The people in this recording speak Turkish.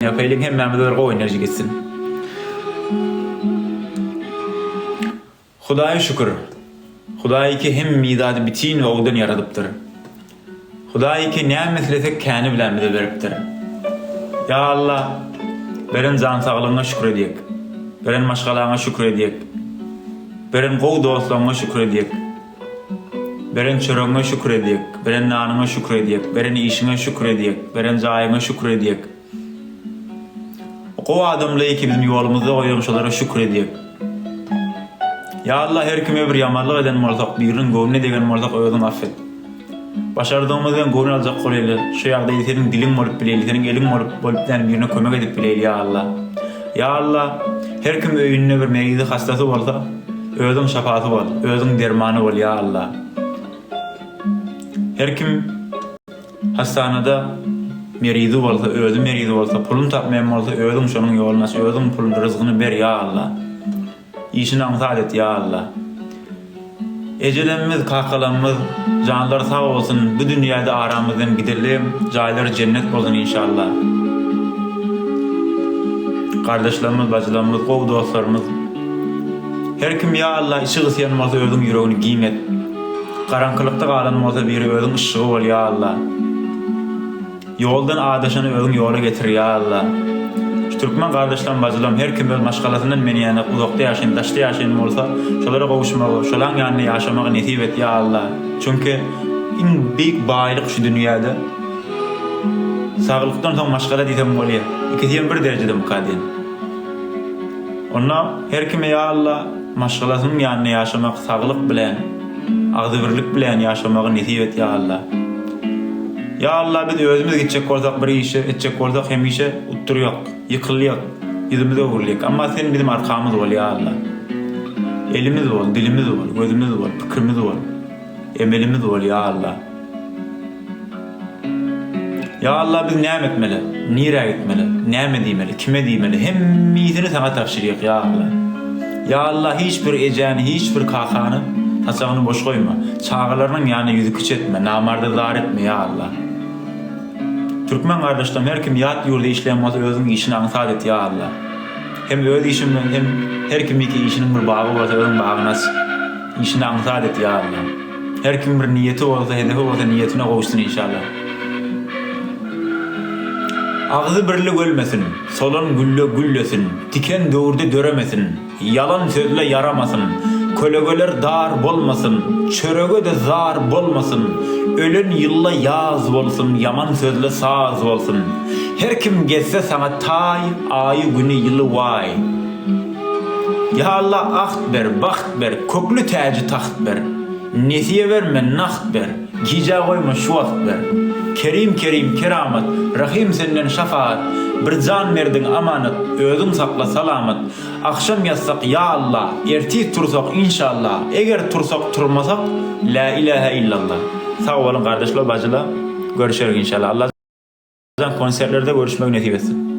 Yapaylık hem Mehmet'e o enerji gitsin. Hudaya şükür. Hudaya ki hem mizadı bitin ve oğdan yaradıptır. Hudaya ki ne meslesek kâni bilen bize veriptir. Ya Allah, beren can sağlığına şükür ediyek. Beren maşgalağına şükür ediyek. Beren qow dostlarına şükür ediyek. Beren çöröňe şükür ediyek. Beren nanyňa şükür ediyek. Beren işiňe şükür ediyek. Beren jaýyňa şükür ediyek. O adamly ki bizim ýolumyzda goýanşalara şükür ediyek. Ya Allah, her kime bir yamanlyk eden bolsak, biriniň göwnüne degen bolsak özüň affet. Başardığımızdan göwnü aljak goýaly. Şu ýagdaýda seniň diliň bolup bileýli, seniň eliň bolup birine kömek edip bileýli ya Allah. Ya Allah, her kim öýünde bir meýidi hastasy bolsa, özüň şafaty bol, özüň dermany bol ya Allah. Her kim hastanada meridi bolsa, özü meridi bolsa, pulun tapmayan bolsa, özüň şonuň ýoluna, özüň pulun rızgyny ber ya Allah. İşini ansat et ya Allah. Ecelemiz, kakalamız, canlar sağ olsun, bu dünyada aramızdan gidelim, jaýlary cennet bolsun inşallah. Kardeşlerimiz, bacılarımız, gow dostlarımız, her kim ya Allah işi ısyan bolsa özüň ýüregini giýmet. Karanqylykda galan bolsa biri özüň ışıgy bol ya Allah. Yoldan adaşany özüň ýola getir ya Allah. Türkmen kardeşlerim, bacılarım, her kim öz maşgalasından meni ýanyp uzakda ýaşaýan, daşda ýaşaýan bolsa, şolara gowuşmagy, şolaň ýanyna ýaşamagy nesip et ya Allah. Çünkü iň beýik baýlyk şu dünýäde saglykdan soň maşgala diýsem bolýar. Ikisi bir derejede mukadden. Onda her kim ya Allah maşgalasynyň ýanyna ýaşamak, saglyk bilen, agdybirlik bilen ýaşamagy nesip et ya Allah. Ya Allah, biz özümüz gitjek bolsak, bir işe etjek bolsak hem işe utturýak, ýykylýak, ýüzümizde gurulýak. Amma sen bizim arkamız bol ya Allah. Elimiz bol, dilimiz bol, gözümüz bol, pikirimiz bol, emelimiz bol ya Allah. Ya Allah, biz näme etmeli, nire gitmeli, näme diýmeli, kime diýmeli, hemmisini sana tapşyrýak ya Allah. Ya Allah, hiçbir ejani, hiçbir kakany taçagyny boş goýma. Çağalarynyň ýanyna ýüzü küç etme, namarda zar etme ya Allah. Türkmen kardeşlerim, her kim ýat ýurda işleýän bolsa özüň işini ansat et ya Allah. Hem öz işim bilen hem her kim ki işiniň bir bagy bolsa özüň bagyna işini ansat et ya Allah. Her kim bir niýeti bolsa, hedefi bolsa niýetine gowuşsun inşallah. Ağzı birlik ölmesin, solan gülle güllesin, tiken döwürde döremesin, yalan sözle yaramasın, kölegeler dar bolmasın, çörege de zar bolmasın, ölen yılla yaz bolsun, yaman sözle saz bolsun. Her kim geçse sana tay, ayı günü yılı vay. Ya Allah, aht ber, baht ber, köklü täci taht ber, nesiye verme, naht ber, gica koyma, şu vakt ber. Kerim kerim keramet, rahim senden şafaat, bir can verdin amanat, özün sakla salamat. Akşam yatsak ya Allah, erti tursak inşallah, eğer tursak turmasak la ilahe illallah. Sağ olun kardeşler, bacılar, görüşürüz inşallah. Allah konserlerde görüşmek nasip etsin.